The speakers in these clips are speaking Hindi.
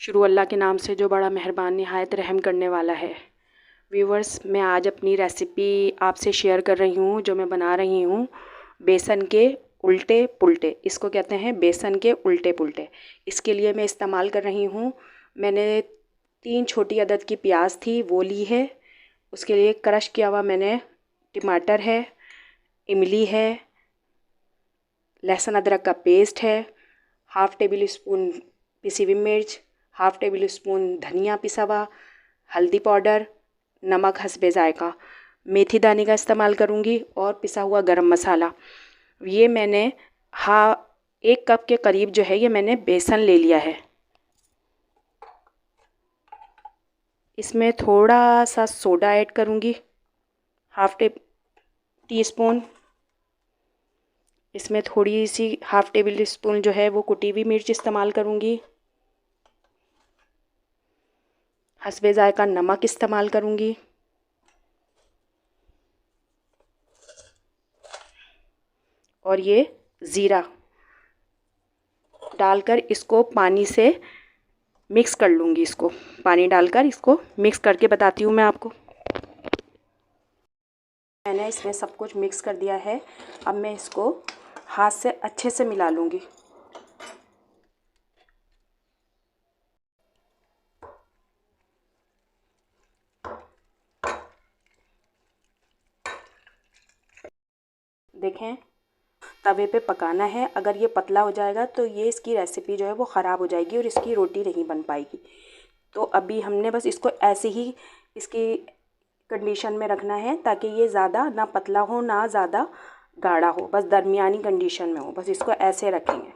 शुरू अल्लाह के नाम से जो बड़ा मेहरबान निहायत रहम करने वाला है। व्यूवर्स, मैं आज अपनी रेसिपी आपसे शेयर कर रही हूँ। जो मैं बना रही हूँ बेसन के उल्टे पुल्टे, इसको कहते हैं बेसन के उल्टे पुल्टे। इसके लिए मैं इस्तेमाल कर रही हूँ, मैंने 3 छोटी अदद की प्याज थी वो ली है। उसके लिए क्रश किया हुआ मैंने टमाटर है, इमली है, लहसुन अदरक का पेस्ट है, हाफ़ टेबल स्पून पिसी हुई मिर्च, हाफ़ टेबल स्पून धनिया पिसा हुआ, हल्दी पाउडर, नमक हस्बे ज़ायक़ा, मेथी दाने का इस्तेमाल करूँगी और पिसा हुआ गरम मसाला। ये मैंने 1 कप के करीब जो है ये मैंने बेसन ले लिया है। इसमें थोड़ा सा सोडा ऐड करूँगी, हाफ़ टी स्पून। इसमें थोड़ी सी हाफ़ टेबल स्पून जो है वो कुटी हुई मिर्च इस्तेमाल करूँगी। हस्बे ज़ायक़ा नमक इस्तेमाल करूँगी। और ये ज़ीरा डालकर इसको पानी से मिक्स कर लूँगी। इसको पानी डालकर इसको मिक्स करके बताती हूँ मैं आपको। मैंने इसमें सब कुछ मिक्स कर दिया है। अब मैं इसको हाथ से अच्छे से मिला लूँगी। देखें, तवे पे पकाना है। अगर ये पतला हो जाएगा तो ये इसकी रेसिपी जो है वो ख़राब हो जाएगी और इसकी रोटी नहीं बन पाएगी। तो अभी हमने बस इसको ऐसे ही इसकी कंडीशन में रखना है ताकि ये ज़्यादा ना पतला हो ना ज़्यादा गाढ़ा हो, बस दरमियानी कंडीशन में हो। बस इसको ऐसे रखेंगे।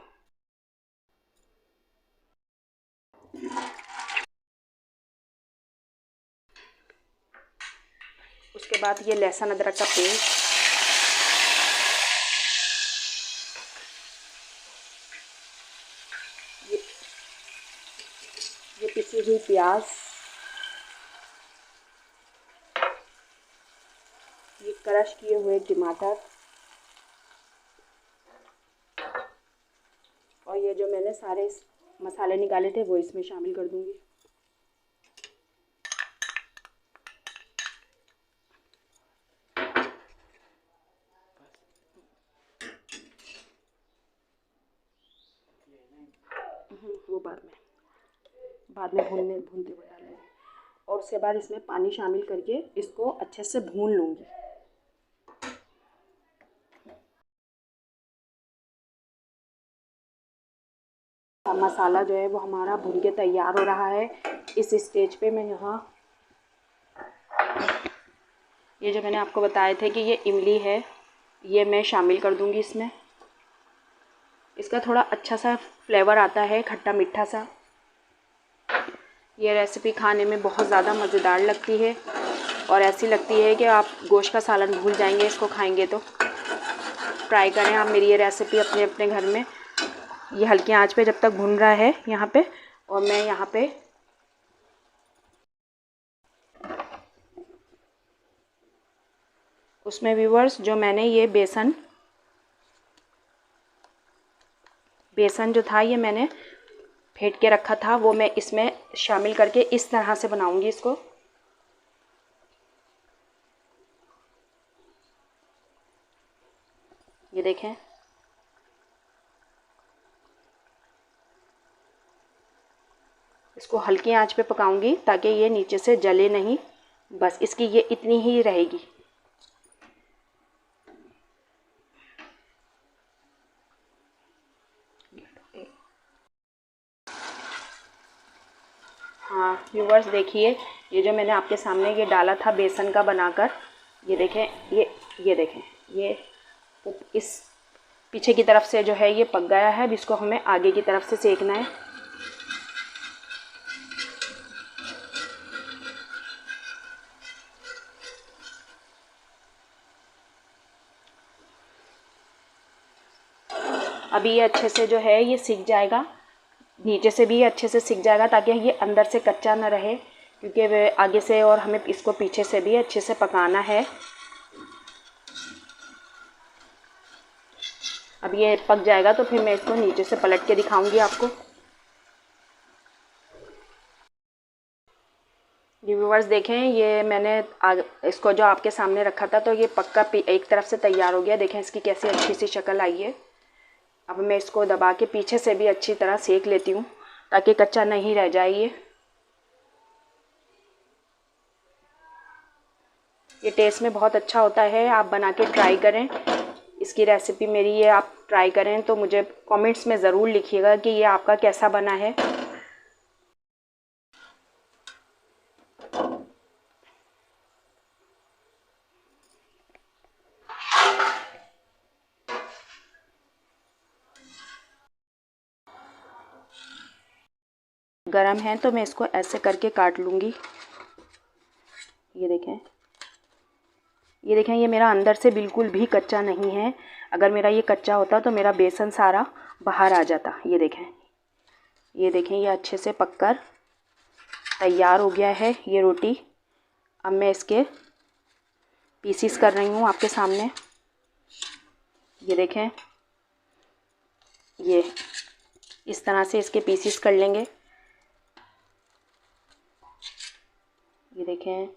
उसके बाद ये लहसुन अदरक का पेस्ट, ये पिसी हुई प्याज, ये क्रश किए हुए टमाटर और ये जो मैंने सारे मसाले निकाले थे वो इसमें शामिल कर दूंगी। वो बाद में भूनते हुए डालेंगे। और उसके बाद इसमें पानी शामिल करके इसको अच्छे से भून लूँगी। मसाला जो है वो हमारा भून के तैयार हो रहा है। इस स्टेज पे मैं यहाँ ये जो मैंने आपको बताए थे कि ये इमली है, ये मैं शामिल कर दूँगी इसमें। इसका थोड़ा अच्छा सा फ्लेवर आता है, खट्टा मीठा सा। ये रेसिपी खाने में बहुत ज़्यादा मज़ेदार लगती है और ऐसी लगती है कि आप गोश्त का सालन भूल जाएंगे इसको खाएंगे तो। ट्राई करें आप मेरी ये रेसिपी अपने अपने घर में। ये हल्की आंच पे जब तक भून रहा है यहाँ पे, और मैं यहाँ पे उसमें व्यूअर्स जो मैंने ये बेसन जो था ये मैंने फेंट के रखा था वो मैं इसमें शामिल करके इस तरह से बनाऊंगी इसको। ये देखें, इसको हल्की आंच पे पकाऊंगी ताकि ये नीचे से जले नहीं। बस इसकी ये इतनी ही रहेगी। हाँ व्यूवर्स, देखिए ये जो मैंने आपके सामने ये डाला था बेसन का बनाकर, ये देखें, ये देखें, ये इस पीछे की तरफ से जो है ये पक गया है। अब इसको हमें आगे की तरफ से सेकना है। अभी ये अच्छे से जो है ये सिक जाएगा, नीचे से भी अच्छे से सिक जाएगा ताकि ये अंदर से कच्चा ना रहे, क्योंकि वे आगे से और हमें इसको पीछे से भी अच्छे से पकाना है। अब ये पक जाएगा तो फिर मैं इसको नीचे से पलट के दिखाऊंगी आपको। ये व्यूअर्स देखें, ये मैंने इसको जो आपके सामने रखा था तो ये पक्का एक तरफ से तैयार हो गया। देखें इसकी कैसी अच्छी सी शक्ल आई है। अब मैं इसको दबा के पीछे से भी अच्छी तरह सेक लेती हूँ ताकि कच्चा नहीं रह जाए। ये टेस्ट में बहुत अच्छा होता है, आप बना के ट्राई करें। इसकी रेसिपी मेरी ये आप ट्राई करें तो मुझे कमेंट्स में ज़रूर लिखिएगा कि ये आपका कैसा बना है। गरम है तो मैं इसको ऐसे करके काट लूँगी। ये देखें, ये देखें, ये मेरा अंदर से बिल्कुल भी कच्चा नहीं है। अगर मेरा ये कच्चा होता तो मेरा बेसन सारा बाहर आ जाता। ये देखें, ये देखें, ये अच्छे से पककर तैयार हो गया है ये रोटी। अब मैं इसके पीसीस कर रही हूँ आपके सामने। ये देखें, ये इस तरह से इसके पीसीस कर लेंगे। ये देखें,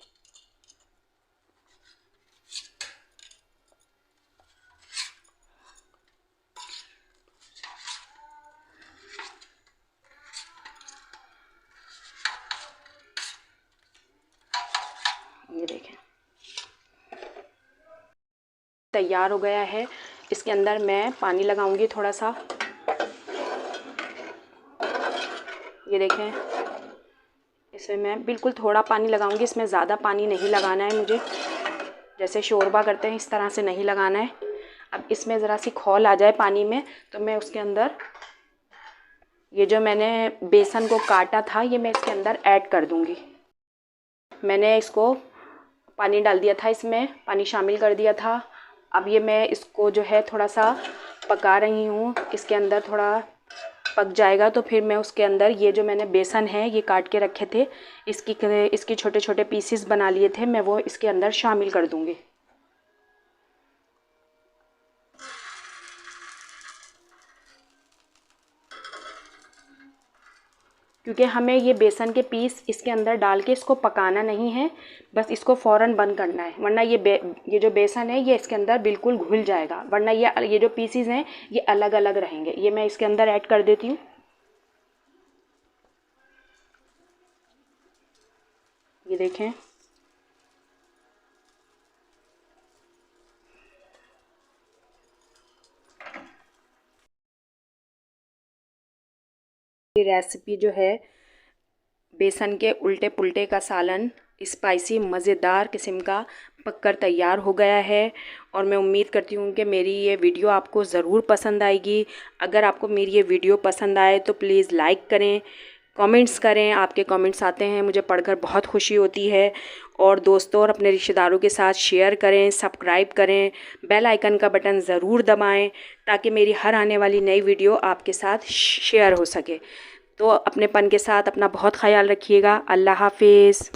ये देखें तैयार हो गया है। इसके अंदर मैं पानी लगाऊंगी थोड़ा सा। ये देखें, इसमें मैं बिल्कुल थोड़ा पानी लगाऊंगी, इसमें ज़्यादा पानी नहीं लगाना है मुझे। जैसे शोरबा करते हैं इस तरह से नहीं लगाना है। अब इसमें ज़रा सी खौल आ जाए पानी में तो मैं उसके अंदर ये जो मैंने बेसन को काटा था ये मैं इसके अंदर ऐड कर दूंगी। मैंने इसको पानी डाल दिया था, इसमें पानी शामिल कर दिया था। अब ये मैं इसको जो है थोड़ा सा पका रही हूँ। इसके अंदर थोड़ा पक जाएगा तो फिर मैं उसके अंदर ये जो मैंने बेसन है ये काट के रखे थे, इसकी छोटे छोटे पीसेस बना लिए थे, मैं वो इसके अंदर शामिल कर दूँगी। क्योंकि हमें ये बेसन के पीस इसके अंदर डाल के इसको पकाना नहीं है, बस इसको फ़ौरन बंद करना है, वरना ये जो बेसन है ये इसके अंदर बिल्कुल घुल जाएगा, वरना ये जो पीसीज हैं ये अलग अलग रहेंगे। ये मैं इसके अंदर ऐड कर देती हूँ। ये देखें, ये रेसिपी जो है बेसन के उल्टे पुल्टे का सालन स्पाइसी मज़ेदार किस्म का पककर तैयार हो गया है। और मैं उम्मीद करती हूँ कि मेरी ये वीडियो आपको ज़रूर पसंद आएगी। अगर आपको मेरी ये वीडियो पसंद आए तो प्लीज़ लाइक करें, कमेंट्स करें। आपके कमेंट्स आते हैं, मुझे पढ़कर बहुत खुशी होती है। और दोस्तों और अपने रिश्तेदारों के साथ शेयर करें, सब्सक्राइब करें, बेल आइकन का बटन ज़रूर दबाएं ताकि मेरी हर आने वाली नई वीडियो आपके साथ शेयर हो सके। तो अपनेपन के साथ अपना बहुत ख्याल रखिएगा। अल्लाह हाफिज़।